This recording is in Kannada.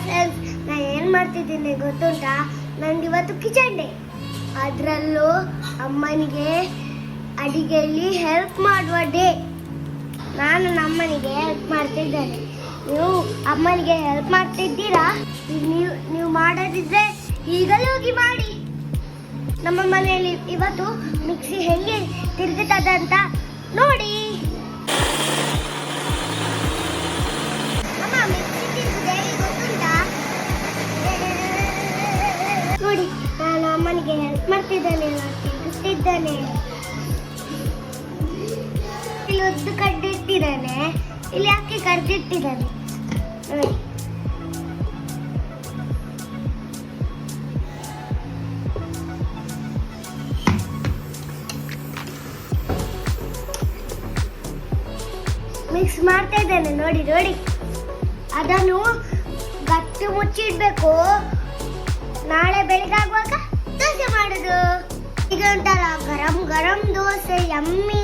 ಫ್ರೆಂಡ್ಸ್, ನಾನು ಏನು ಮಾಡ್ತಿದ್ದೀನಿ ಗೊತ್ತುಂಟಾ? ನಂದು ಇವತ್ತು ಕಿಚನ್ ಡೇ. ಅದರಲ್ಲೂ ಅಮ್ಮನಿಗೆ ಅಡಿಗೆಯಲ್ಲಿ ಹೆಲ್ಪ್ ಮಾಡುವ ಡೇ. ನಾನು ನಮ್ಮನಿಗೆ ಹೆಲ್ಪ್ ಮಾಡ್ತಿದ್ದೇನೆ. ನೀವು ಅಮ್ಮನಿಗೆ ಹೆಲ್ಪ್ ಮಾಡ್ತಿದ್ದೀರಾ? ನೀವು ಮಾಡೋದಿದ್ರೆ ಈಗಲೇ ಹೋಗಿ ಮಾಡಿ. ನಮ್ಮ ಮನೆಯಲ್ಲಿ ಇವತ್ತು ಮಿಕ್ಸಿ ಹೆಂಗೆ ತಿರುಗುತ್ತದೆ ಅಂತ ನೋಡಿ. ಅಮ್ಮ, ಮಿಕ್ಸಿ ತಿರುಗಿದೆ ಗೊತ್ತುಂಟಾ? ನೋಡಿ, ನಾನು ಅಮ್ಮನಿಗೆ ಹೆಲ್ಪ್ ಮಾಡ್ತಿದ್ದೇನೆ, ತಿರುಗಿಸ್ತಿದ್ದೇನೆ. ಇಲ್ಲಿ ಉದ್ದು ಕಡ್ಡಿಟ್ಟಿದ್ದಾನೆ, ಇಲ್ಲಿ ಅಕ್ಕಿ ಕಡ್ದಿಟ್ಟಿದ್ದಾನೆ ನೋಡಿ. ಮಿಕ್ಸ್ ಮಾಡ್ತಾ ಇದ್ದೇನೆ ನೋಡಿ ನೋಡಿ. ಅದನ್ನು ಗಟ್ಟಿ ಮುಚ್ಚಿಡ್ಬೇಕು. ನಾಳೆ ಬೆಳಿಗ್ಗೆ ಆಗುವಾಗ ದೋಸೆ ಮಾಡುದು. ಈಗ ಉಂಟಲ್ಲ ಗರಂ ಗರಂ ದೋಸೆ, ಯಮ್ಮಿ.